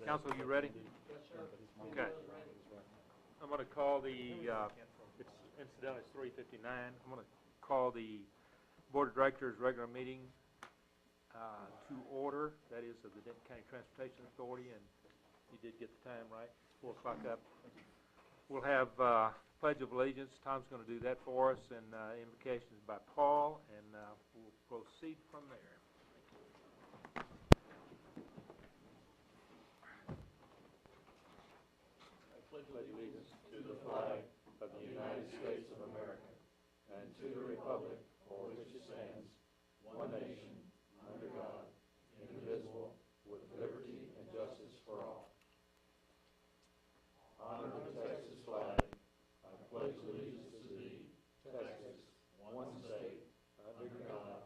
Council, you ready? Okay. I'm going to call the, it's incidentally it's 3:59. I'm going to call the Board of Directors regular meeting to order. That is of the Denton County Transportation Authority, and you did get the time right, 4 o'clock up. We'll have Pledge of Allegiance. Tom's going to do that for us, and invocations by Paul, and we'll proceed from there. Pledge allegiance to the flag of the United States of America and to the republic for which it stands, one nation, under God, indivisible, with liberty and justice for all. Honor the Texas flag. I pledge allegiance to thee, Texas, one state, under God,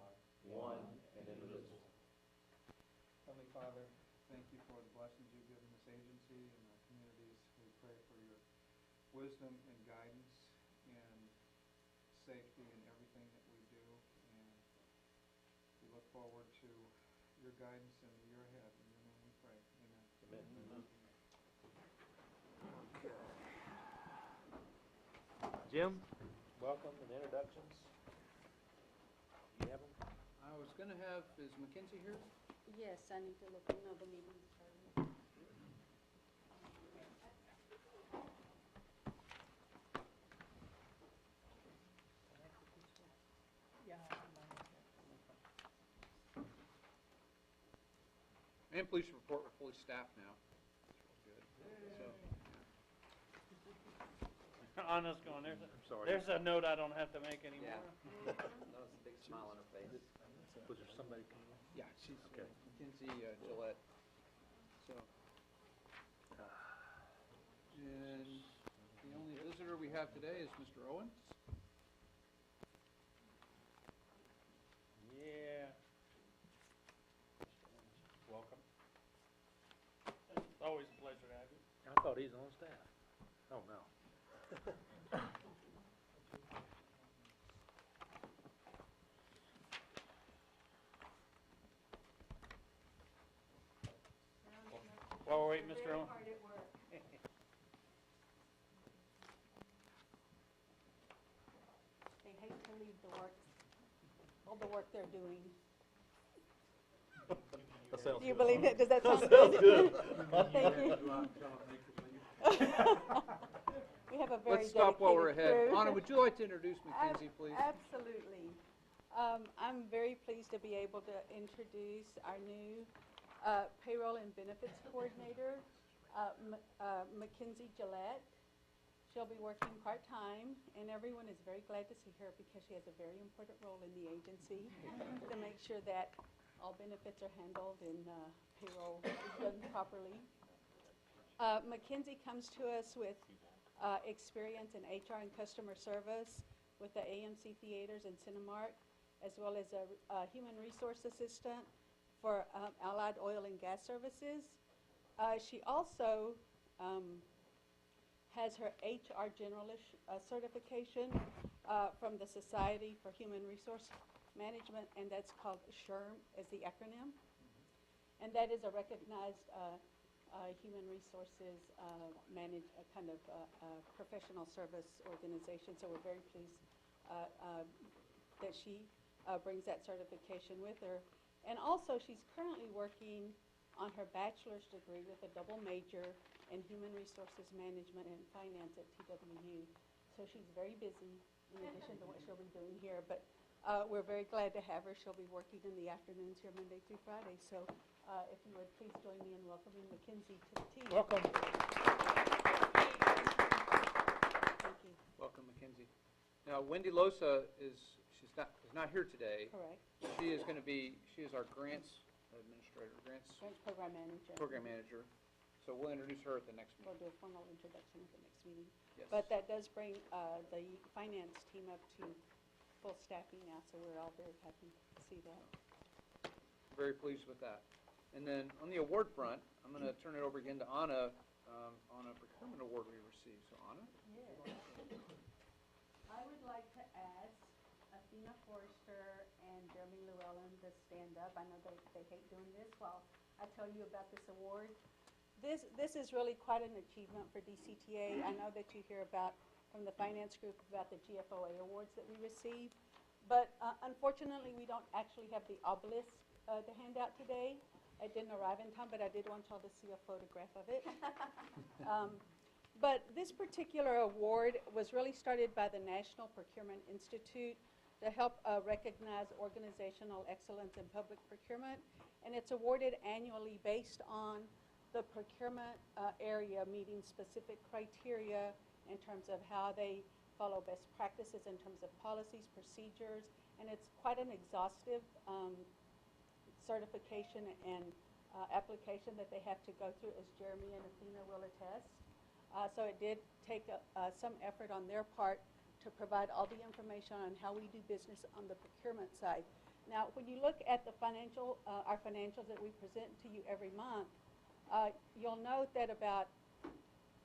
one and indivisible. Heavenly Father, thank you for the blessings you've given this agency and our communities. We pray for your wisdom and guidance and safety in everything that we do. And we look forward to your guidance in the year ahead. In your name we pray. Amen. Amen. Okay. Jim, welcome and introductions. You have them? I was going to have, is Mackenzie here? Yes, I need to look another meeting started. And police report, we're fully staffed now. That's real good. So, Anna's going, I'm sorry. there's a note I don't have to make anymore. Yeah. Notice a big smile on her face. Was there somebody coming in? yeah, she's Okay. Mackenzie Gillette. So, and the only visitor we have today is Mr. Owen. Yeah. Welcome. It's always a pleasure to have you. I thought he's on staff. Oh, no. While we're waiting, Mr. Owen. Hard at work. They hate to leave the work, all the work they're doing. That sounds Do you good. believe it? Does that sound good? Thank you. We have a very Let's stop while we're ahead. dedicated crew. Anna, would you like to introduce Mackenzie, please? Absolutely. I'm very pleased to be able to introduce our new payroll and benefits coordinator, Mackenzie Gillette. She'll be working part-time, and everyone is very glad to see her because she has a very important role in the agency to make sure that all benefits are handled and payroll is done properly. Mackenzie comes to us with experience in HR and customer service with the AMC Theaters and Cinemark, as well as a human resource assistant for Allied Oil and Gas Services. She also has her HR Generalist certification from the Society for Human Resource Management, and that's called SHRM as the acronym. And that is a recognized human resources kind of professional service organization. So we're very pleased that she brings that certification with her. And also she's currently working on her bachelor's degree with a double major in human resources management and finance at TWU. So she's very busy in addition to what she'll be doing here. But we're very glad to have her. She'll be working in the afternoons here Monday through Friday. So if you would please join me in welcoming Mackenzie to the team. Welcome. Thank you. Welcome, Mackenzie. Now, Wendy Losa is not here today. Correct. She is our grants administrator, Grants program manager. program manager. So we'll introduce her at the next We'll meeting. do a formal introduction at the next meeting. Yes. But that does bring the finance team up to full staffing now, so we're all very happy to see that. Very pleased with that. And then on the award front, I'm going to turn it over again to Anna on a procurement award we received. So Anna? Yes. I would like to ask Athena Forrester and Jeremy Llewellyn to stand up. I know they hate doing this while I tell you about this award. This is really quite an achievement for DCTA. I know that you hear about, from the finance group, about the GFOA awards that we receive, but unfortunately, we don't actually have the obelisk to hand out today. It didn't arrive in time, but I did want y'all to see a photograph of it. But this particular award was really started by the National Procurement Institute to help recognize organizational excellence in public procurement, and it's awarded annually based on the procurement area meeting specific criteria in terms of how they follow best practices in terms of policies, procedures, and it's quite an exhaustive certification and application that they have to go through, as Jeremy and Athena will attest. So it did take some effort on their part to provide all the information on how we do business on the procurement side. Now, when you look at the our financials that we present to you every month, you'll note that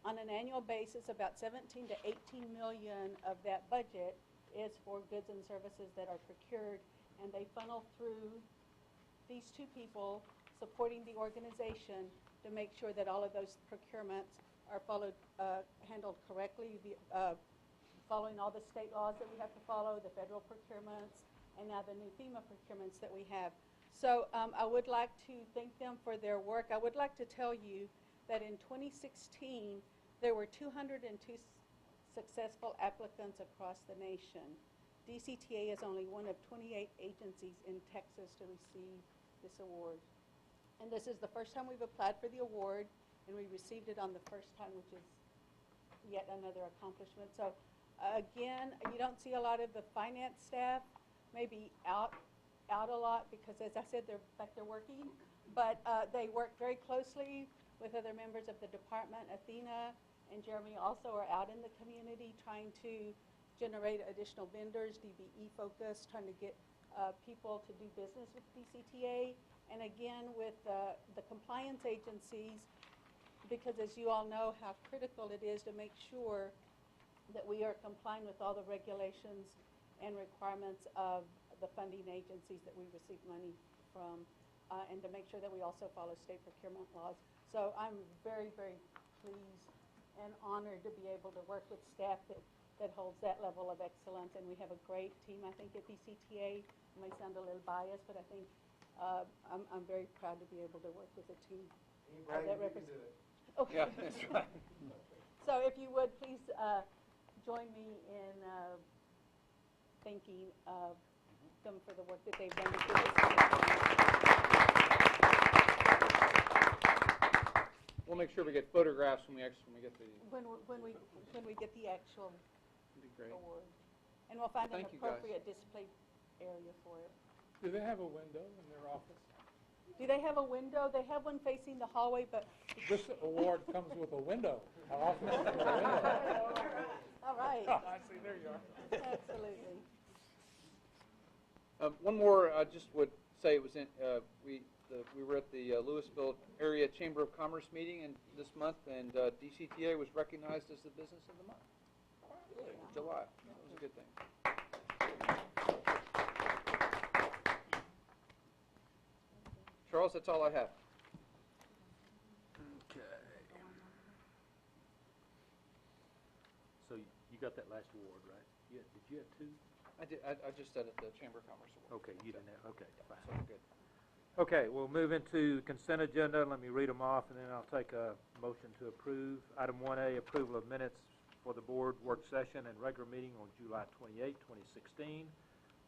on an annual basis, about 17 to 18 million of that budget is for goods and services that are procured, and they funnel through these two people supporting the organization to make sure that all of those procurements are handled correctly, following all the state laws that we have to follow, the federal procurements, and now the new FEMA procurements that we have. So I would like to thank them for their work. I would like to tell you that in 2016, there were 202 successful applicants across the nation. DCTA is only one of 28 agencies in Texas to receive this award. And this is the first time we've applied for the award, and we received it on the first time, which is yet another accomplishment. So again, you don't see a lot of the finance staff maybe out a lot because, as I said, they're working, but they work very closely with other members of the department. Athena and Jeremy also are out in the community trying to generate additional vendors, DBE focus, trying to get people to do business with DCTA. And again, with the compliance agencies, because as you all know how critical it is to make sure that we are complying with all the regulations and requirements of the funding agencies that we receive money from, and to make sure that we also follow state procurement laws. So I'm very, very pleased and honored to be able to work with staff that holds that level of excellence, and we have a great team, I think, at DCTA. It may sound a little biased, but I think I'm very proud to be able to work with a team that represents. Okay. Yeah, that's right. So if you would, please join me in thanking them for the work that they've done to this. We'll make sure we get photographs when we get the. When we get the actual That'd be great. award, and we'll find an Thank you, guys. appropriate display area for it. Do they have a window in their office? Do they have a window? They have one facing the hallway, but This award comes with a window. How often is there a window? all right, I see, there you are. absolutely. One more, I just would say it was we were at the Louisville Area Chamber of Commerce meeting this month, and DCTA was recognized as the business of the month. For July. That was a good thing. Charles, that's all I have. Okay. So you got that last award, right? Did you have two? I did. I just said at the Chamber of Commerce Award. Okay, you didn't have, okay, So fine. we're good. Okay, we'll move into consent agenda. Let me read them off, and then I'll take a motion to approve. Item 1A, approval of minutes for the board work session and regular meeting on July 28, 2016.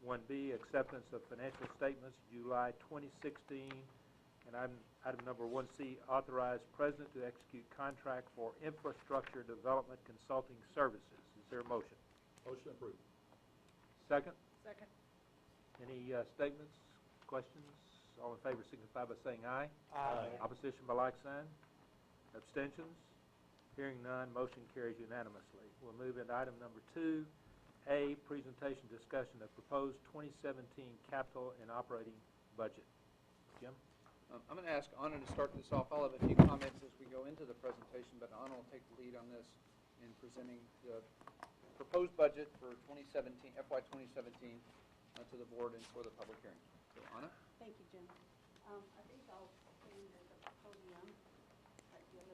1B, acceptance of financial statements, July 2016. And item number 1C, authorize president to execute contract for infrastructure development consulting services. Is there a motion? Motion approved. Second? Second. Any statements, questions? All in favor signify by saying aye. Aye. Opposition by like sign. Abstentions? Hearing none, motion carries unanimously. We'll move into item number 2A, presentation discussion of proposed 2017 capital and operating budget. Jim? I'm going to ask Anna to start this off. I'll have a few comments as we go into the presentation, but Anna will take the lead on this in presenting the proposed budget for 2017, FY 2017, to the board and for the public hearing. So, Anna? Thank you, Jim. I think I'll stand at the podium right here a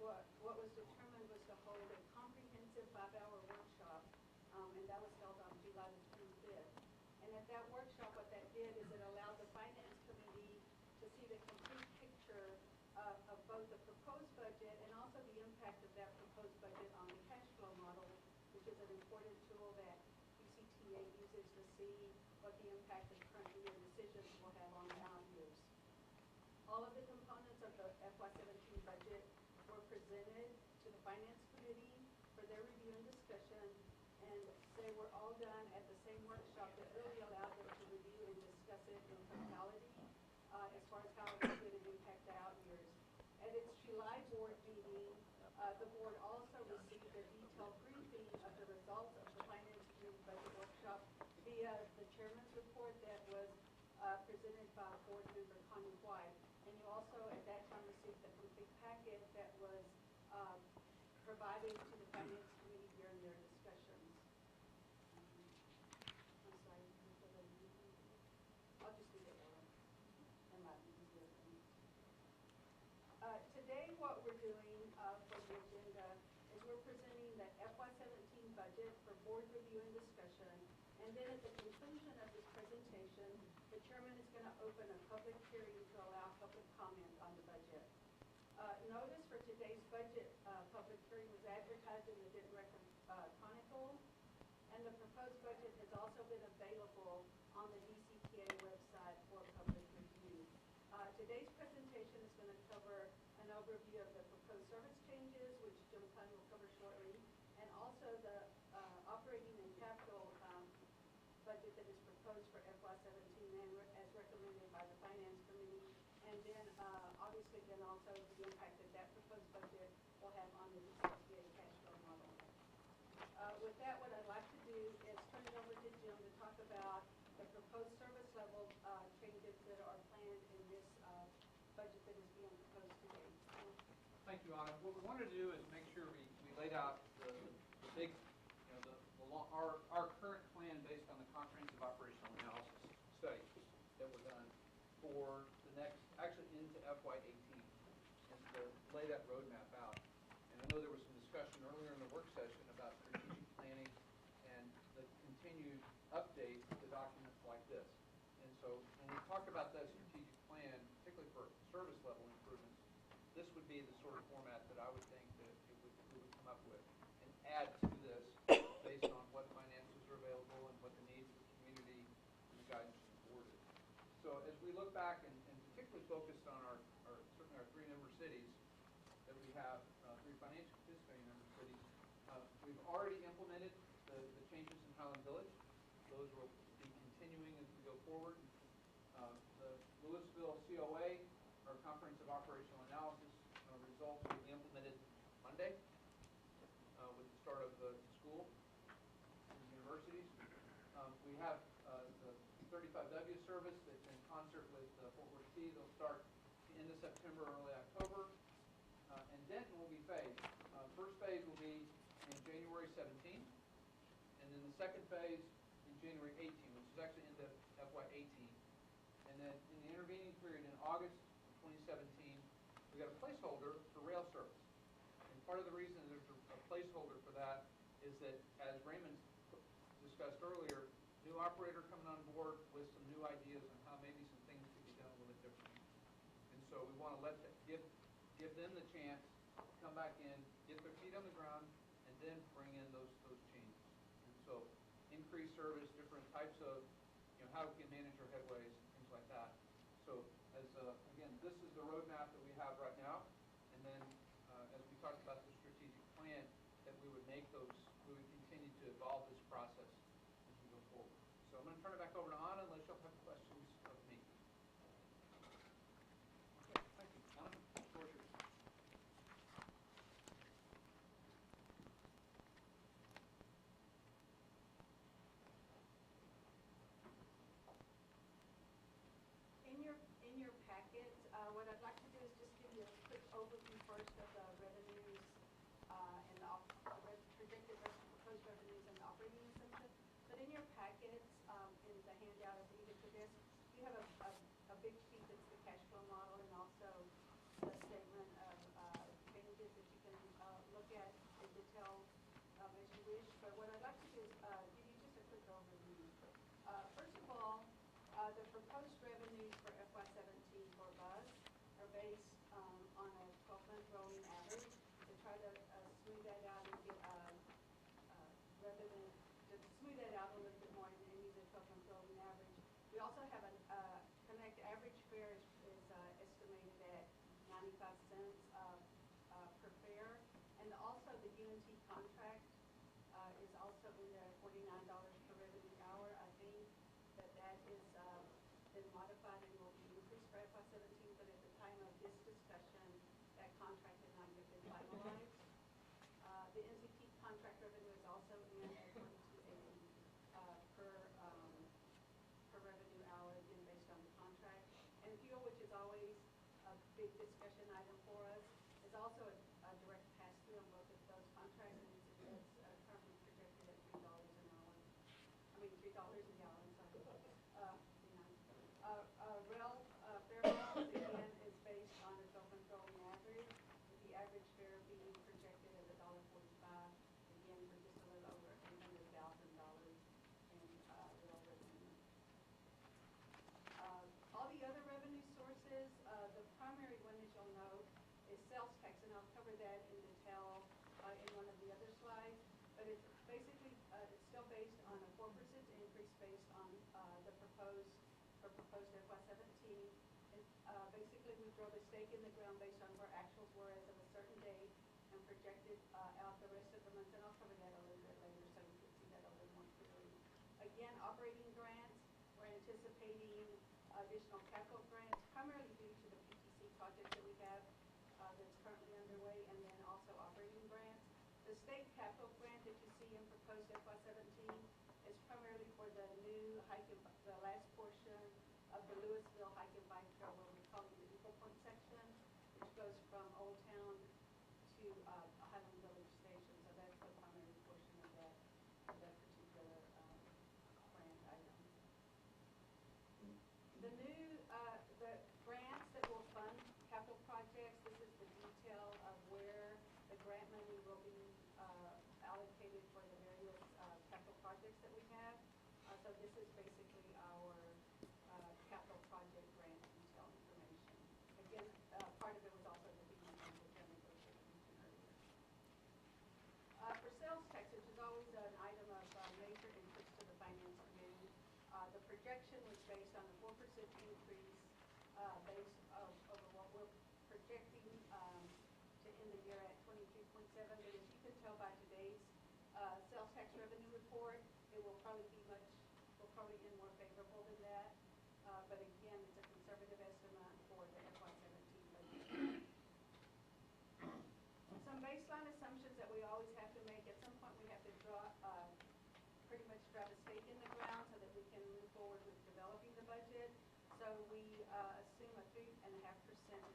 what was determined was to hold a comprehensive 5-hour workshop, and that was held on July the 25th. And at that workshop, what that did is it allowed the Finance Committee to see the complete picture of both the proposed budget and also the impact of that proposed budget on the cash flow model, which is an important tool that DCTA uses to see what the impact of current year decisions will have on the out years. All of the components of the FY17 budget were presented to the Finance Committee for their review and discussion, and they were all done at the same workshop that really allowed them to review and discuss it in totality as far as how it was going to impact the out years. At its July board meeting, the board also received a detailed briefing of the results of the Finance Committee budget workshop via the chairman's report that was presented by board member Connie White. And you also at that time received the complete packet that was provided to the Finance Committee during their discussions. I'm sorry, I'll just leave it alone. That might be easier for me. Today what we're doing for the agenda is we're presenting the FY17 budget for board review and discussion. And then at the conclusion of this presentation, the chairman is going to open a public hearing to allow public comment on the budget. Notice for today's budget public hearing was advertised in the Denton Record Chronicle, and the proposed budget has also been available on the DCTA website for public review. Today's presentation is going to cover an overview of the proposed service changes, which Jim Klein will cover shortly, and also the operating and capital budget that is proposed for FY17 and as recommended by the Finance Committee, and then obviously then also the impact that that proposed budget will have on the DCTA cash flow model. With that, what I'd like to do is turn it over to Jim to talk about the proposed service level changes that are planned in this budget that is being proposed today. Thank you, Anna. What we wanted to do is make sure we laid out the big, our current plan based on the comprehensive operational analysis studies that were done for the next, actually into FY18, and to lay that roadmap out. And I know there was some discussion earlier in the work session about strategic planning and the continued update to documents like this. And so when we talk about that strategic plan, particularly for service level improvements, this would be the sort of format that I would think that we would come up with and add to this based on what finances are available and what the needs of the community and the guidance of the board is. So as we look back and particularly focused on certainly our 3 member cities that we have, 3 financially participating member cities, we've already implemented the changes in Highland Village. Those will be continuing as we go forward. The Louisville COA, our comprehensive operational analysis results, will be implemented Monday with the start of the school and universities. We have the 35W service that's in concert with Fort Worth T. They'll start the end of September, early October. And Denton will be phased. First phase will be in January 17, and then the second phase in January 18, which is actually into FY18. And then in the intervening period in August of 2017, we got a placeholder for rail service. And part of the reason there's a placeholder for that is that, as Raymond discussed earlier, new operator coming on board with some new ideas on how maybe some things could be done a little bit differently. And so we want to give them the chance to come back in, get their feet on the ground, and then bring in those changes. And so increased service, different types of, how we can manage our headways, things like that. So as again, this is the roadmap that we have right now. And then as we talked about the strategic plan, that we would continue to evolve this process as we go forward. So I'm going to turn it back over to Anna unless you'll have questions of me. Okay, thank you. Anna, the floor is yours. In your packet, what I'd like to do is just give you a quick overview first of the revenues and the projected proposed revenues and the operating assumptions. But in your packets, in the handout at the end of this, you have a big sheet that's the cash flow model and also the statement of changes that you We also have a Connect average fare is estimated at 95 cents per fare. And also the UNT contract is also in there at $49 per revenue hour. I think that is been modified and will be increased for FY17, but at the time of this discussion, that contract had not yet been finalized. The NCT contract revenue is also in at $22.80 per revenue hour, again based on the contract. And fuel, which is always a big discussion item for us, is also a direct pass-through on both of those contracts, and it's currently projected at $3 an hour. I mean, $3 a gallon, sorry. Rail fare miles, again, is based on a total rolling average, with the average fare being projected at $1.45, again, for just a little over $800,000 in rail revenue. All the other revenue sources, the primary one, as you'll note, is sales tax, and I'll cover that in detail in one of the other slides. But it's basically, it's still based on a 4% increase based on the proposed FY17. Basically, we drove a stake in the ground based on where actuals were as of a certain date and projected out the rest of the months, and I'll cover that a little bit later so you can see that a little more clearly. Again, operating grants, we're anticipating additional capital grants, primarily due to the PTC project that we have that's currently underway, and then also operating grants. The state capital grant that you see in proposed FY17 is primarily for the new the last portion of the Louisville hike and bike trail, where we call it the Eagle Point section, which goes from Old Town to Highland Village Station. So that's the primary portion of that particular grant item. The new the grants that will fund capital projects, this is the detail of where the grant money will be allocated for the various capital projects that we have. So this is basically our capital project grant detail information. Again, part of it was also the beginning of the grant negotiation earlier. For sales tax, which is always an item of major interest to the Finance Committee, the projection was based on a 4% increase based over what we're projecting to end the year at 23.7. But as you can tell by today's sales tax revenue report, it will probably end more favorable than that. But again, it's a conservative estimate for the FY17 budget. Some baseline assumptions that we always have to make. At some point, we have to pretty much drive a stake in the ground so that we can move forward with developing the budget. So we assume a 3.5%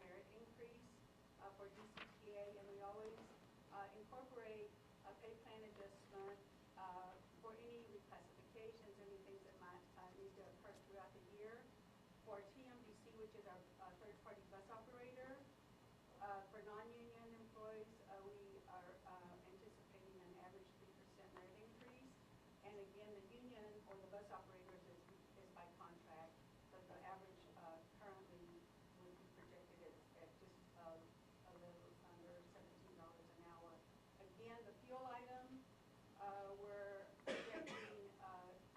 merit increase for DCTA, and we always incorporate a pay plan adjustment for any reclassifications, any things that might need to occur throughout the year. For TMDC, which is our third-party bus operator, for non-union employees, we are anticipating an average 3% merit increase. And again, the union or the bus operators is by contract, so the average currently would be projected at just a little under $17 an hour. Again, the fuel item, we're projecting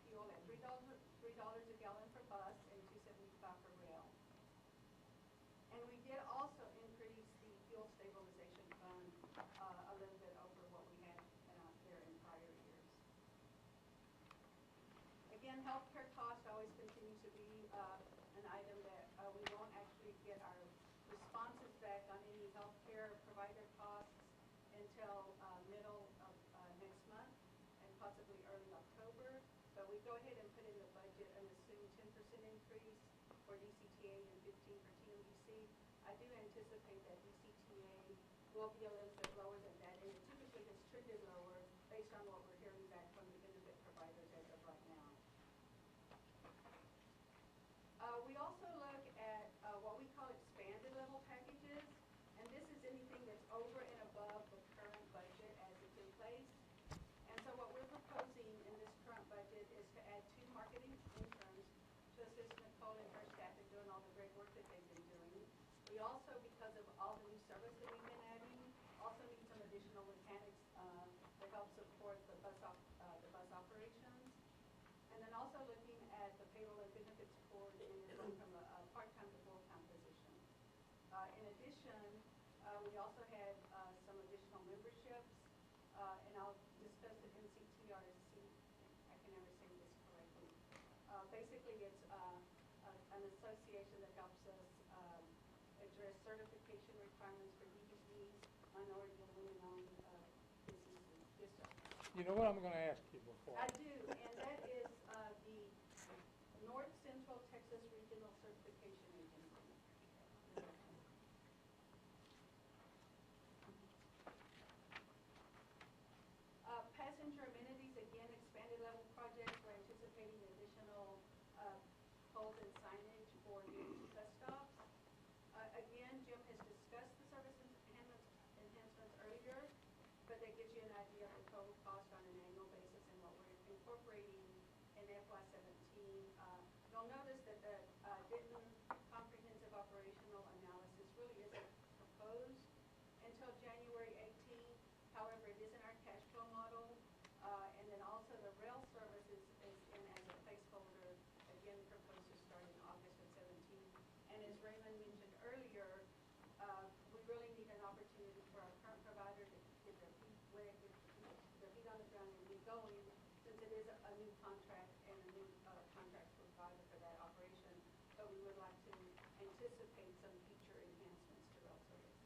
fuel at $3 a gallon for bus and $2.75 for rail. And we did also increase the fuel stabilization fund a little bit over what we had there in prior years. Again, healthcare costs always continue to be an item that we won't actually get our responses back on any healthcare provider costs until middle of next month and possibly early October. But we go ahead and put in the budget an assumed 10% increase for DCTA and 15% for TMDC. I do anticipate that DCTA will be a little bit lower than that, and it typically has trended lower based on what we're hearing back from the benefit providers as of right now. We also look at what we call expanded level packages, and this is anything that's over and above the current budget as it's in place. And so what we're proposing in this current budget is to add 2 marketing interns to assist Nicole and her staff in doing all the great work that they've been doing. We also, because of all the new service that we've been adding, also need some additional mechanics to help support the bus operations. And then also looking at the payroll and benefits for Junior going from a part-time to full-time position. In addition, we also had some additional memberships, and I'll discuss the NCTRC. I can never say this correctly. Basically, it's an association that helps us address certification requirements for DBGs, minority and women-owned businesses. Yes, sir. You know what I'm gonna ask you before? I do, and that is the North Central Texas Regional Certification Agency. Passenger amenities, again, expanded level projects. We're anticipating additional poles and signage for new bus stops. Again, Jim has discussed the service enhancements earlier, but that gives you an idea of the total cost on an annual basis and what we're incorporating in FY17. You'll notice that the Denton Comprehensive Operational Analysis really isn't proposed until January 18. However, it is in our cash flow model, and then also the rail services is in as a placeholder, again proposed to start in August of 17. And as Raymond mentioned earlier, we really need an opportunity for our current provider to get their feet wet, get their feet on the ground and get going, since it is a new contract and a new contract provider for that operation. But we would like to anticipate some future enhancements to rail service.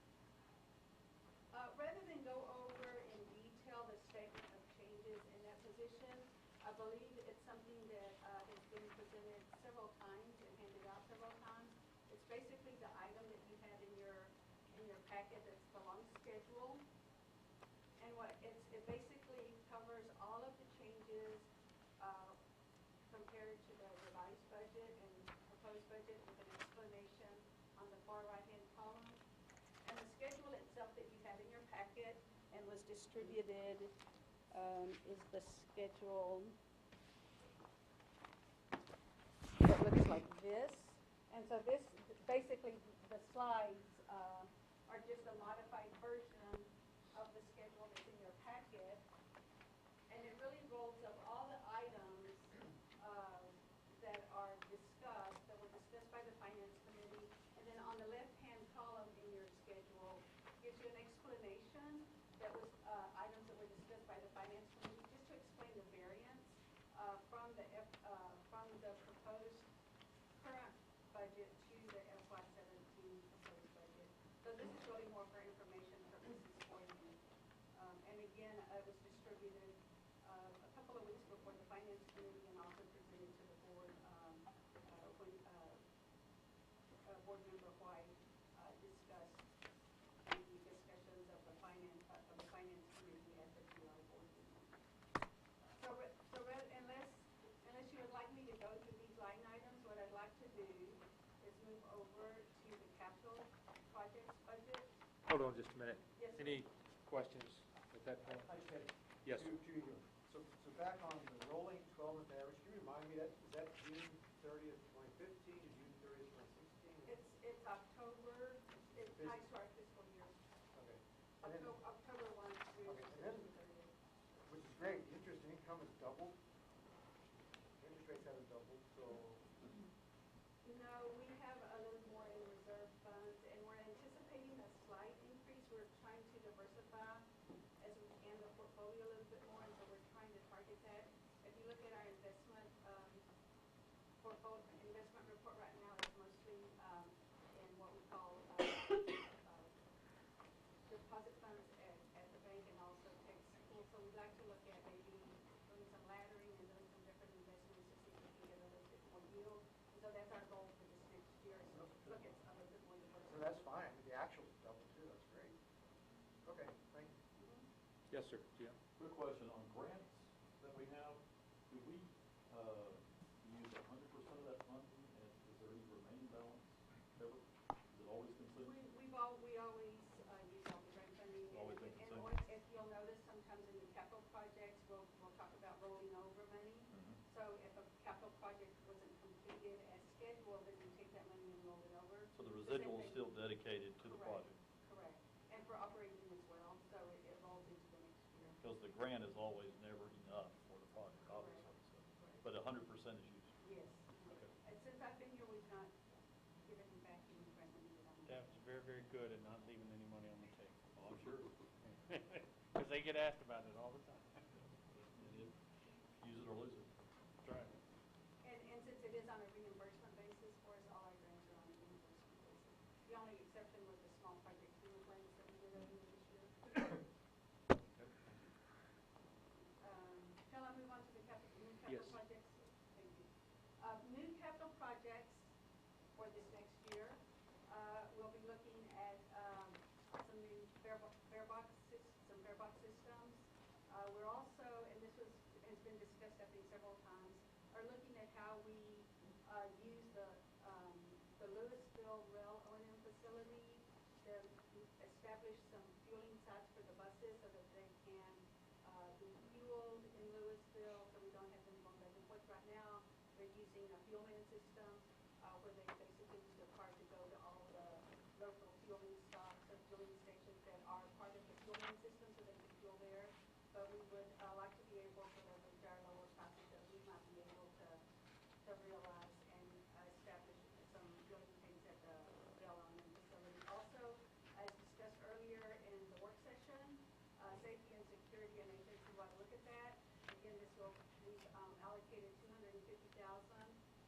Rather than go over in detail the statement of changes in that position, I believe it's something that has been presented several times and handed out several times. It's basically the item that you have in your packet that's the long schedule. And it basically covers all of the changes compared to the revised budget and proposed budget with an explanation on the far right-hand column. And the schedule itself that you have in your packet and was distributed is the schedule that looks like this. And so this, basically, the slides are just a modified version of the schedule that's in your packet. And it really rolls up all the items that are discussed, that were discussed by the Finance Committee. And then on the left-hand column in your schedule gives you an explanation that was items that were discussed by the Finance Committee, just to explain the variance from the proposed current budget to the FY17 proposed budget. So this is really more for information purposes for you. And again, it was distributed a couple of weeks before the Finance Committee and also presented to the board when Board Member White discussed the discussions of the Finance Committee at the PR board meeting. Unless you would like me to go through these line items, what I'd like to do is move over to the capital projects budget. Hold on just a minute. Yes, sir. Any questions at that point? I said, Yes, sir. so back on the rolling 12-month average, can you remind me, is that June 30th, 2015 to June 30th, 2016? It's October, it ties to our fiscal year. Okay. And then, October 1 through Okay, and then- June 30th. which is great, interest income is doubled. Interest rates haven't doubled, so, No, we have a little more in reserve funds, and we're anticipating a slight increase. We're trying to diversify as we can the portfolio a little bit more, and so we're trying to target that. If you look at our investment investment report right now, it's mostly in what we call deposit funds at the bank and also tax pool. So we'd like to look at maybe doing some laddering and doing some different investments to see if we can get a little bit more yield. And so that's our goal for this next year, is to look at a little bit more diversity. so that's fine, the actual is doubled too, that's great. Okay, thank you. Yes, sir. Jim? Quick question, on grants that we have, do we use 100% of that funding, and is there any remaining balance ever? Is it always consumed? We always use all the grant funding. Always been And consumed. if you'll notice, sometimes in the capital projects, we'll talk about rolling over money. So if a capital project wasn't completed as scheduled, then we take that money and roll it over. So the same residual is thing. still dedicated to the Correct. project? Correct. And for operating as well, so it rolls into the next year. Because the grant is always never enough for the project, obviously, so. Correct. But 100% is used. Yes. Okay. And since Since I've been here, we've not given him back any grant money that I'm. Staff is very, very good at not leaving any money on the table. Oh, I'm sure. Because they get asked about it all the time. Use it or lose it. That's right. And since it is on a reimbursement basis, for us, all our grants are on a reimbursement basis. The only exception was the small project FEMA grants that we did earlier this year. Shall I move on to the new capital Yes. projects? Thank you. New capital projects for this next year, we'll be looking at some new fare box systems. We're also, and this has been discussed, I think, several times, are looking at how we use the Louisville Rail O&M facility to establish some fueling sites for the buses so that they can be fueled in Louisville, so we don't have them going back and forth. Right now, they're using a fuelman system where they basically use their car to go to all the local fueling stops or fueling stations that are part of the fueling system so they can fuel there. But we would like to be able, for those which are lower prices, that we might be able to realize and establish some fueling tanks at the rail O&M facility. Also, as discussed earlier in the work session, safety and security and agency want to look at that. Again, we've allocated $250,000.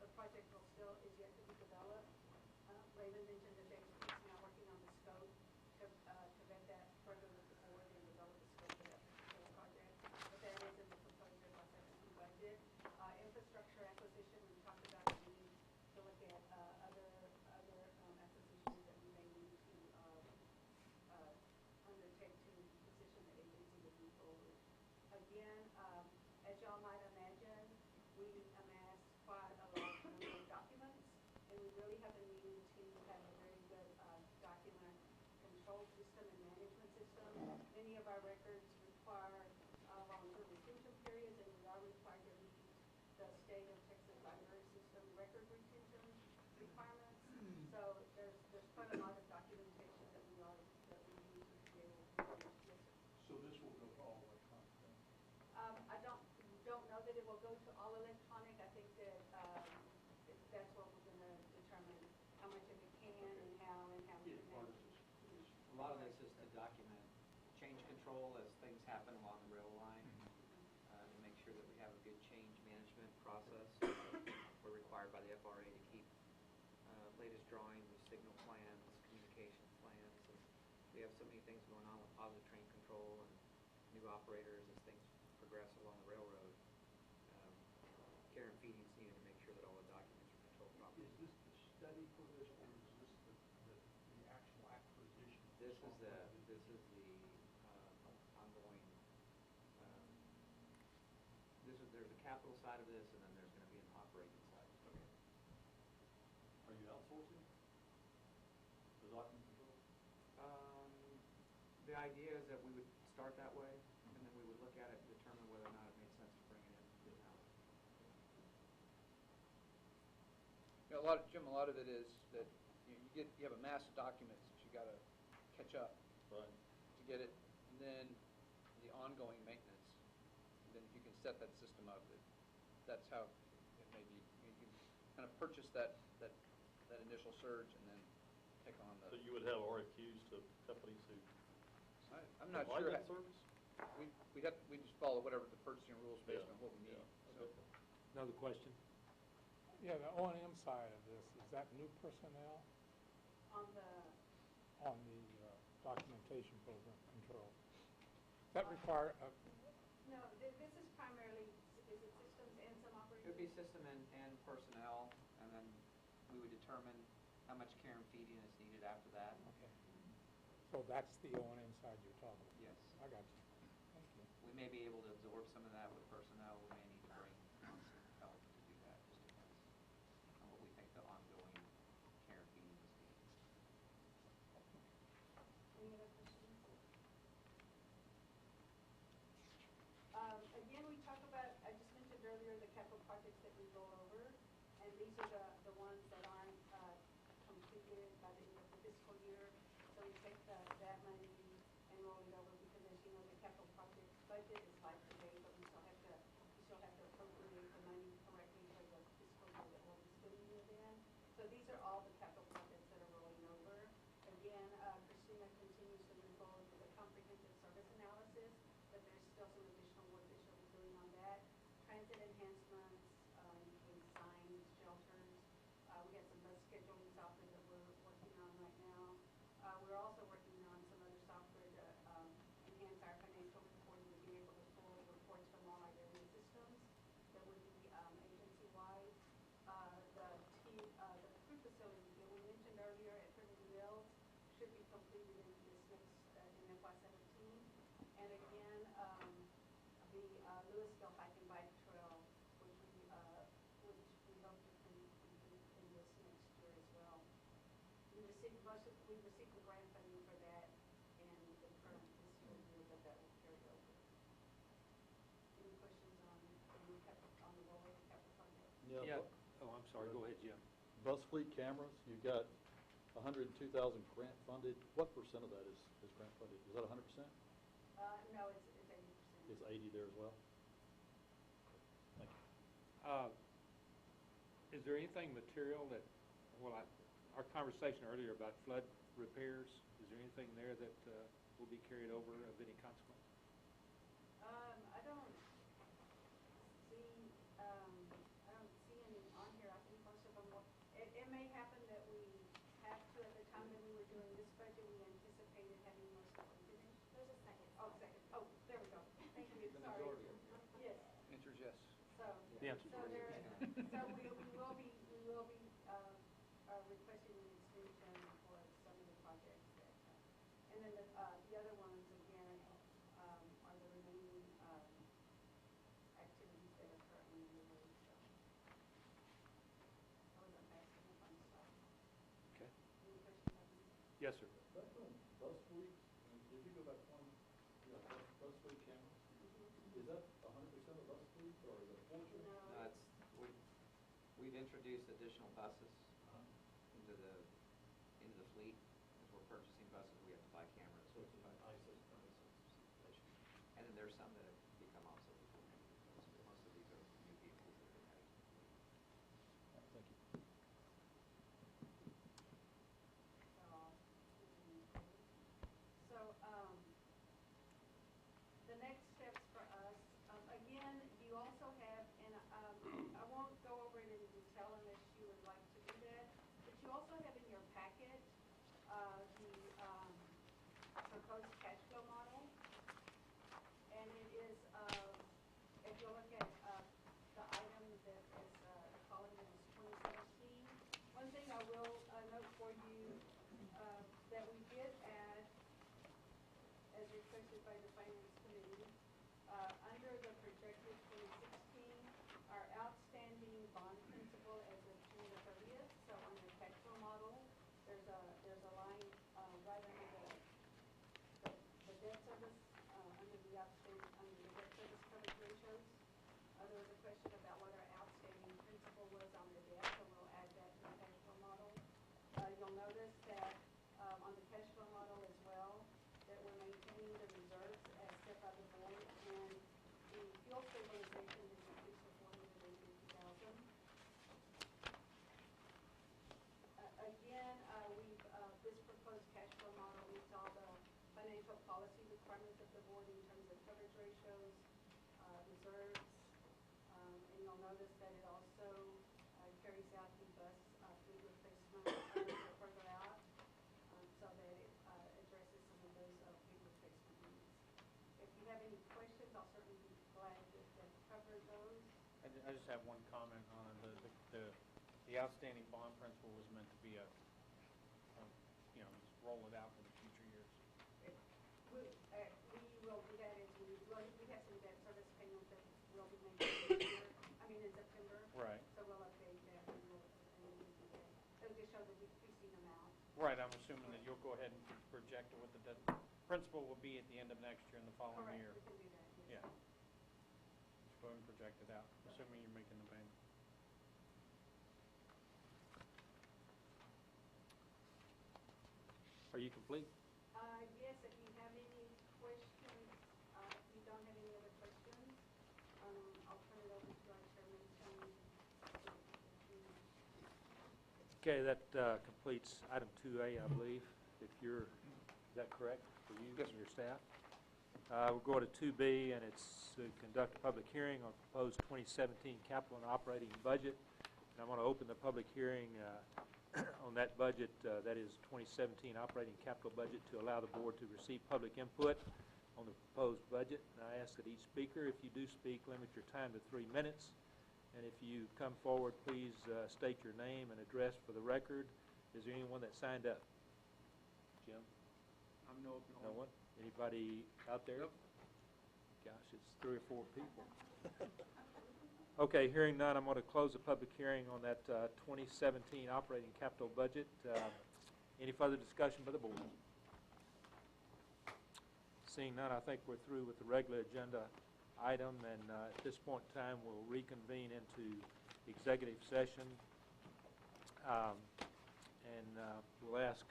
The project is yet to be developed. Raymond mentioned that he's now working on the scope to vet that further with the board and develop the scope of that particular project. But that is in the proposed FY17 budget. Infrastructure acquisition, we talked about the need to look at other acquisitions that we may need to undertake to position the agency to move forward. Again, as y'all might imagine, we amassed quite a large number of documents, and we really have a need to have a very good document control system and management system. Many of our records require long-term retention periods, and we are required to meet the state of Texas library system record retention requirements. So there's quite a lot of documentation that we need to be able to manage. Yes, sir. So this will go to all electronic then? I don't know that it will go to all electronic. I think that that's what we're going to determine how much of it can and how we can manage. A lot of this is to document change control as things happen along the rail line, to make sure that we have a good change management process. We're required by the FRA to keep latest drawings, signal plans, communication plans. And we have so many things going on with positive train control and new operators as things progress along the railroad. Care and feeding's needed to make sure that all the documents are controlled properly. Is this the study for this, or is this the actual acquisition? This is the ongoing, there's a capital side of this, and then there's going to be an operating side. Okay. Are you outsourcing the document control? The idea is that we would start that way, and then we would look at it and determine whether or not it made sense to bring it in-house. You know, Jim, a lot of it is that you have a mass of documents that you got to catch up Right. to get it, and then the ongoing maintenance. And then if you can set that system up, that's how it may be. You can kind of purchase that initial surge and then take on So the. you would have RFQs to companies who I'm not provide sure. that service? We just follow whatever the purchasing rules based Yeah, on what we need. yeah, So, okay. Another question? Yeah, the O&M side of this, is that new personnel On the on the documentation program control? Does that require, No, this is primarily, is it systems and some It operators? would be system and personnel, and then we would determine how much care and feeding is needed after that. okay, so that's the O&M side you're talking about? Yes. I got you. Thank you. We may be able to absorb some of that with personnel. We may need to bring on some help to do that. Just depends on what we think the ongoing care and feeding is needed. Any other questions? Again, we talk about, I just mentioned earlier, the capital projects that we roll over, and these are the ones that aren't completed by the end of the fiscal year. So we take that money and roll it over, because as you know, the capital project budget is like today, but we still have to appropriate the money correctly for the fiscal year that we'll be spending it in. still some additional work that she'll be doing on that. Transit enhancements, in signs, shelters. We got some bus scheduling software that we're working on right now. We're also working on some other software to enhance our financial reporting, to be able to pull reports from all our various systems that would be agency-wide. The food facility that we mentioned earlier at Trinity Mills should be completed in this next, in FY17. And again, the Louisville Hike and Bike Trail, which we hope to complete in this next year as well. We received the grant funding for that in the current fiscal year, but that will carry over. Any questions on the rolling capital project? Yeah. Oh, I'm sorry, go ahead, Jim. Bus fleet cameras, you've got 102,000 grant funded. What percent of that is grant funded? Is that 100%? No, it's 80%. Is 80 there as well? Thank you. Is there anything material that, our conversation earlier about flood repairs, is there anything there that will be carried over of any consequence? I don't see any on here. I think most of them will, it may happen that we have to, at the time that we were doing this budget, we anticipated having most of them finished. There's a second. Oh, second. Oh, there we go. Thank you. The Sorry. majority of Yes. Answer's yes. So, The answer's so there, so we will be requesting an extension for some of the projects that, and then the other ones again, are the remaining, activities that are currently underway, so. I wasn't fast enough on the slide. Okay. Any questions on these? Yes, sir. Back on bus fleet, if you go back one, bus fleet cameras, is that 100% of bus fleet or is it a portion? No. No, we've introduced additional buses into the fleet. As we're purchasing buses, we have to buy cameras. So it's an ISIS. And then there's some that have become obsolete. Most of these are new vehicles that are added. Thank you. So, the next steps for us, again, you also have, and I won't go over it in detail unless you would like to do that, but you also have in your packet, the proposed cash flow model. And it is, if you look at the item that is, the column that is 2017, one thing I will note for you, that we did add, as requested by the Finance Committee, under the projected 2016, our outstanding bond principal as of June the 30th. So on your cash flow model, there's a line right under the debt service, under the outstanding, under the debt service coverage ratios. There was a question about what our outstanding principal was on the debt, so we'll add that to the cash flow model. You'll notice that on the cash flow model as well, that we're maintaining the reserves as set by the board, and the fuel stabilization is increased to $450,000. Again, this proposed cash flow model meets all the financial policy requirements of the board in terms of coverage ratios, reserves, and you'll notice that it also carries out the bus fleet replacement further out, so that it addresses some of those fleet replacement needs. If you have any questions, I'll certainly be glad to cover those. I just have one comment on it. The outstanding bond principal was meant to be just roll it out for the future years. We will do that as we have some debt service payments that will be made this year, in September. Right. So we'll update that and we'll do that. It'll just show the decreasing amount. Right, I'm assuming that you'll go ahead and project what the debt principal will be at the end of next year and the following Correct, year. we can do that, Yeah. yes. Just go ahead and project it out, assuming you're making the payment. Are you complete? Yes, if you have any questions, if you don't have any other questions, I'll turn it over to our chairman to. Okay, that completes item 2A, I believe. Is that correct for you and your staff? We'll go to 2B, and it's to conduct a public hearing on proposed 2017 capital and operating budget. And I'm going to open the public hearing on that budget, that is 2017 operating capital budget, to allow the board to receive public input on the proposed budget. And I ask that each speaker, if you do speak, limit your time to 3 minutes. And if you come forward, please state your name and address for the record. Is there anyone that signed up? Jim? No one? Anybody out there? Nope. Gosh, it's 3 or 4 people. Okay, hearing none, I'm going to close the public hearing on that 2017 operating capital budget. Any further discussion by the board? Seeing none, I think we're through with the regular agenda item, and at this point in time, we'll reconvene into executive session. We'll ask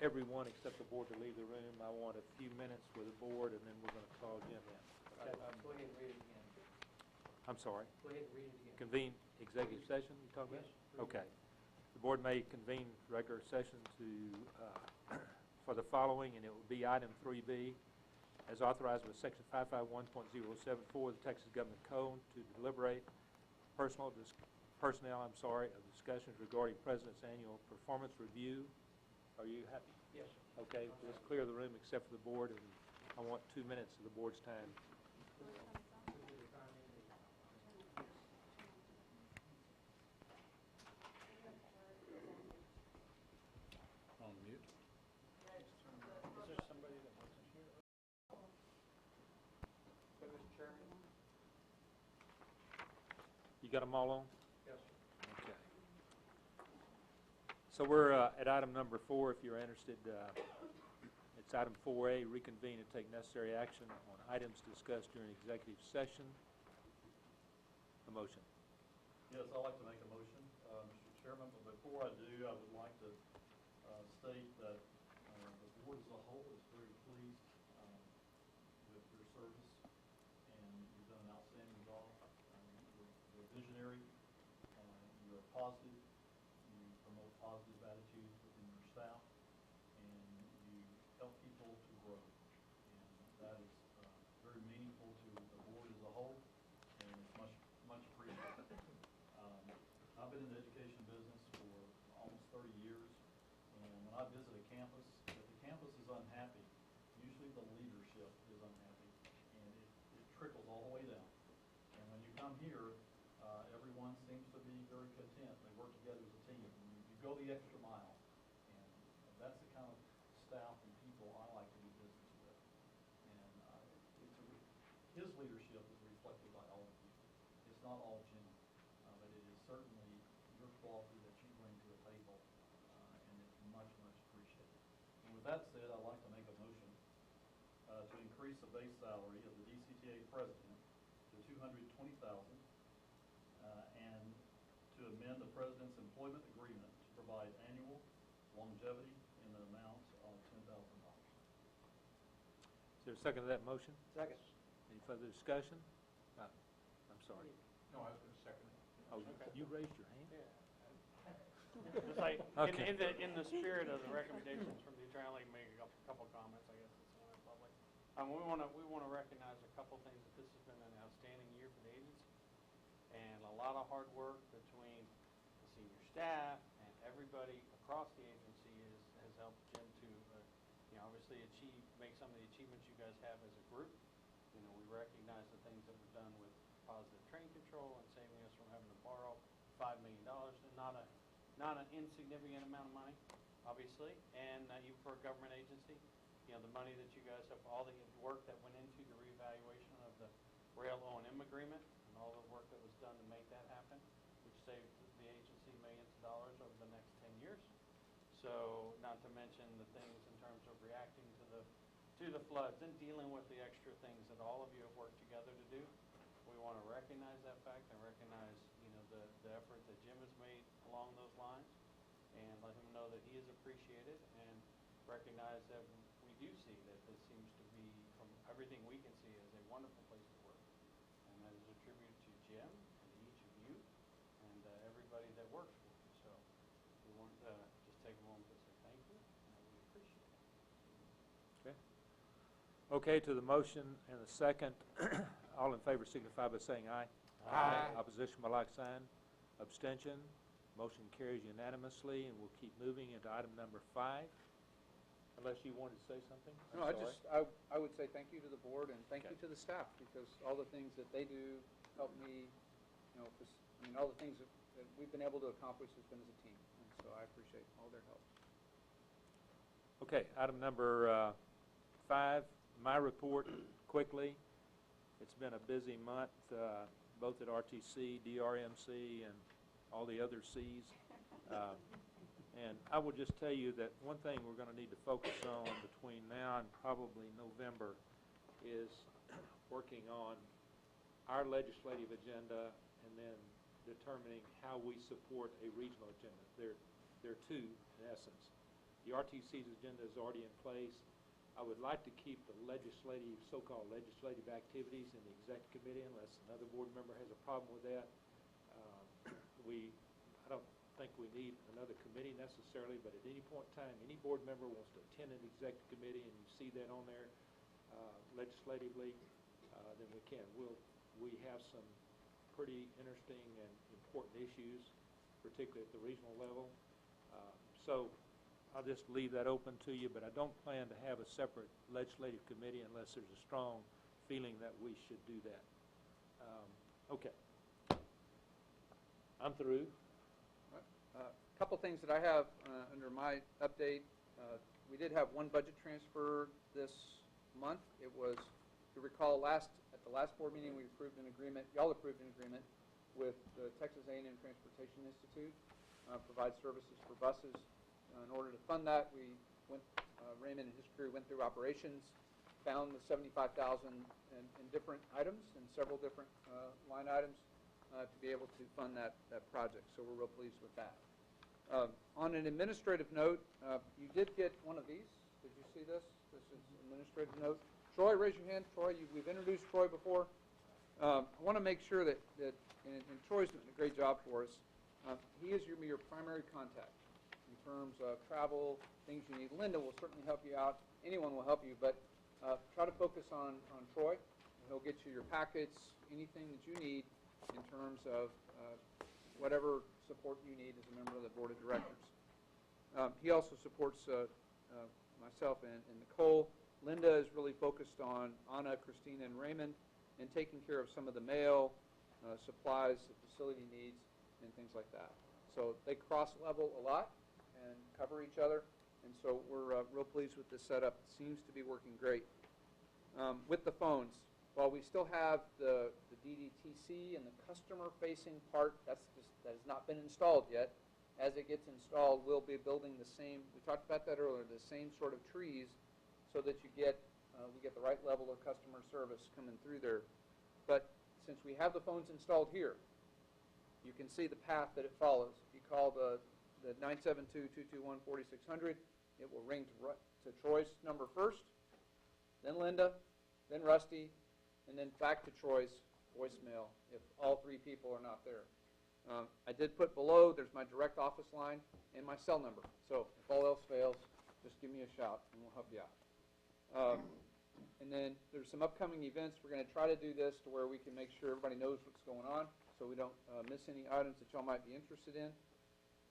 everyone except the board to leave the room. I want a few minutes with the board, and then we're going to call Jim in. Okay? Go ahead and read it again. I'm sorry. Go ahead and read it again. Convene executive session, you talking about? Yes. Okay. The board may convene regular session to, for the following, and it will be item 3B, as authorized with section 551.074 of the Texas Government Code, to deliberate personnel, of discussions regarding President's annual performance review. Are you happy? Yes. Okay, let's clear the room except for the board, and I want 2 minutes of the board's time. On mute. Is there somebody that wasn't here? Mr. Chairman? You got them all on? Yes, Okay. So we're at item number 4, if you're interested. It's item 4A, reconvene and take necessary action on items discussed during executive session. A motion. Yes, I'd like to make a motion, Mr. Chairman, but before I do, I would like to state that the board as a whole is very pleased with your service, and you've done an outstanding job. You're visionary, you're positive, you promote positive attitudes within your staff, and you help people to grow. And that is very meaningful to the board as a whole, and it's much appreciated. I've been in the education business for almost 30 years, and when I visit a campus, if the campus is unhappy, usually the leadership is unhappy, and it trickles all the way down. And when you come here, everyone seems to be very content. They work together as a team. You go the extra mile, and that's the kind of staff and people I like to do business with. And his leadership is reflected by all of you. It's not all Jim, but it is certainly your quality that you bring to the table, and it's much appreciated. And with that said, I'd like to make a motion to increase the base salary of the DCTA president to $220,000, and to amend the president's employment agreement to provide annual longevity in the amount of $10,000. Is there a second to that motion? Second. Any further discussion? I'm sorry. No, I was going to second it. Oh, Okay. you raised your hand? It's like, Okay. in the spirit of the recommendations from the attorney, I'd like to make a couple comments, I guess, it's in public. We want to recognize a couple things, that this has been an outstanding year for the agency, and a lot of hard work between the senior staff and everybody across the agency has helped Jim to, obviously make some of the achievements you guys have as a group. We recognize the things that were done with positive train control and saving us from having to borrow $5 million, not an insignificant amount of money, obviously, and even for a government agency, the money that you guys have, all the work that went into the reevaluation of the rail O&M agreement, and all the work that was done to make that happen, which saved the agency millions of dollars over the next 10 years. So, not to mention the things in terms of reacting to the floods and dealing with the extra things that all of you have worked together to do. We want to recognize that fact and recognize, the effort that Jim has made along those lines, and let him know that he is appreciated, and recognize that we do see that this seems to be, from everything we can see, as a wonderful place to work. And that is a tribute to Jim and to each of you and everybody that works for you. So we want to just take a moment to say thank you, and we appreciate it. Okay. Okay, to the motion and the second, all in favor signify by saying aye. Aye. Opposition by like sign. Abstention. Motion carries unanimously, and we'll keep moving into item number 5. Unless you wanted to say something? No, I would say thank you to the board and thank you to the staff, because all the things that they do help me, all the things that we've been able to accomplish has been as a team, and so I appreciate all their help. Okay, item number 5, my report, quickly. It's been a busy month, both at RTC, DRMC, and all the other Cs. And I will just tell you that one thing we're going to need to focus on between now and probably November is working on our legislative agenda and then determining how we support a regional agenda. There are two, in essence. The RTC's agenda is already in place. I would like to keep the legislative, so-called legislative activities in the executive committee unless another board member has a problem with that. I don't think we need another committee necessarily, but at any point in time, any board member wants to attend an executive committee and you see that on there legislatively, then we can. We have some pretty interesting and important issues, particularly at the regional level. So I'll just leave that open to you, but I don't plan to have a separate legislative committee unless there's a strong feeling that we should do that. Okay. I'm through. A couple things that I have under my update. We did have one budget transfer this month. It was, if you recall, at the last board meeting, we approved an agreement, y'all approved an agreement with the Texas A&M Transportation Institute, provide services for buses. In order to fund that, Raymond and his crew went through operations, found the $75,000 in different items, in several different line items, to be able to fund that project. So we're real pleased with that. On an administrative note, you did get one of these. Did you see this? This is an administrative note. Troy, raise your hand. Troy, we've introduced Troy before. I want to make sure that and Troy's doing a great job for us. He is your primary contact in terms of travel, things you need. Linda will certainly help you out. Anyone will help you, but try to focus on Troy. He'll get you your packets, anything that you need in terms of whatever support you need as a member of the board of directors. He also supports myself and Nicole. Linda is really focused on Anna, Christina, and Raymond and taking care of some of the mail, supplies, the facility needs, and things like that. So they cross-level a lot and cover each other, and so we're real pleased with this setup. It seems to be working great. With the phones, while we still have the DDTC and the customer-facing part, that has not been installed yet. As it gets installed, we'll be building the same, we talked about that earlier, the same sort of trees so that we get the right level of customer service coming through there. But since we have the phones installed here, you can see the path that it follows. If you call the 972-221-4600, it will ring to Troy's number first, then Linda, then Rusty, and then back to Troy's voicemail if all three people are not there. I did put below, there's my direct office line and my cell number. So if all else fails, just give me a shout and we'll help you out. And then there's some upcoming events. We're going to try to do this to where we can make sure everybody knows what's going on so we don't miss any items that y'all might be interested in.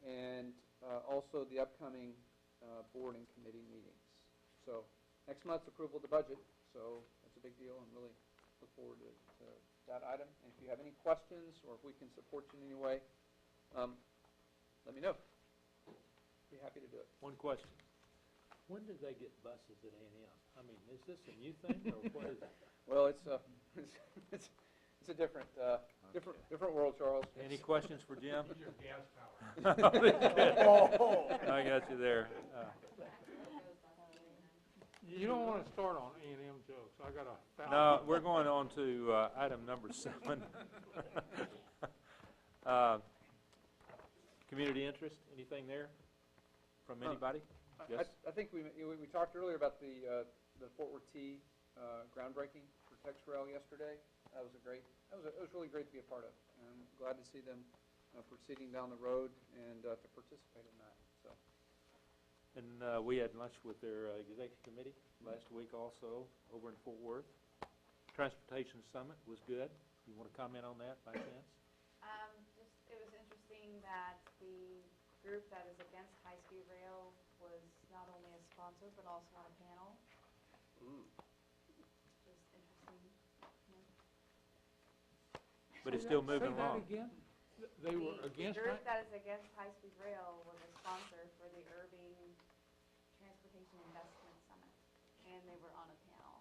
And also the upcoming board and committee meetings. So next month's approval of the budget, so that's a big deal and really look forward to that item. And if you have any questions or if we can support you in any way, let me know. Be happy to do it. One question. When did they get buses at A&M? I mean, is this a new thing, or what is it? Well, it's a different world, Charles. Any questions for Jim? Use your gas power. I got you there. You don't want to start on A&M jokes. I got a No, we're going on to item number 7. Community interest, anything there from anybody? Yes. I think we talked earlier about the Fort Worth T groundbreaking for TexRail yesterday. That was it was really great to be a part of. And I'm glad to see them proceeding down the road and to participate in that. So. And we had lunch with their executive committee last week also, over in Fort Worth. Transportation Summit was good. You want to comment on that by chance? It was interesting that the group that is against high-speed rail was not only a sponsor, but also on a panel. Just interesting. But it's still moving Say that along. again? They were against The group that? that is against high-speed rail was a sponsor for the Irving Transportation Investment Summit, and they were on a panel.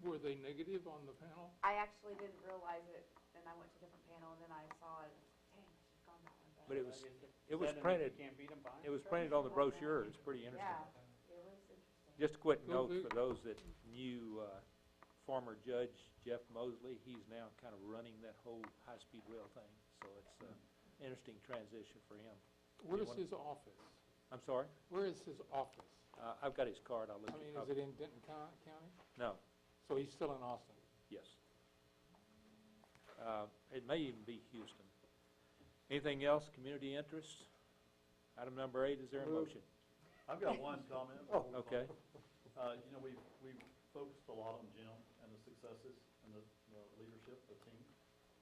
Were they negative on the panel? I actually didn't realize it, and I went to a different panel, and then I saw it, dang, I should've gone that one, But it I was, guess it was said that printed, You can't beat 'em behind it was the printed on the brochure. It's pretty interesting. Yeah, it was interesting. Just a quick Well, note the- for those that knew former Judge Jeff Mosley, he's now kind of running that whole high-speed rail thing. So it's an interesting transition for him. Where's Anyone- his office? I'm sorry? Where is his office? I've got his card. I'll let I you mean, is copy. it in Denton County? No, So he's still in Austin? yes. It may even be Houston. Anything else, community interest? Item number 8, is there a motion? I've got one comment. Okay. You know, we've focused a lot on Jim and the successes and the leadership of the team.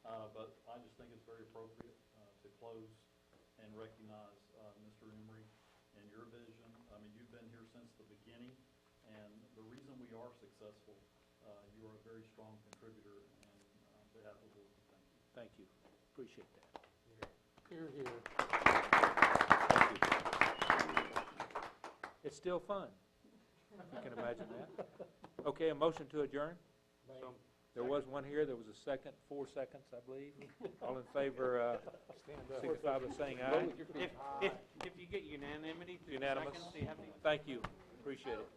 But I just think it's very appropriate to close and recognize Mr. Emery and your vision. I mean, you've been here since the beginning, and the reason we are successful, you are a very strong contributor, and on behalf of the board, thank you. Thank you. Appreciate that. Here, here. Thank you. It's still fun. If you can imagine that. Okay, a motion to adjourn? There was one here. There was a second, 4 seconds, I believe. All in favor, Stand up. signify by saying aye. If you get unanimity through the Unanimous. seconds, do you have any? Thank you. Appreciate it.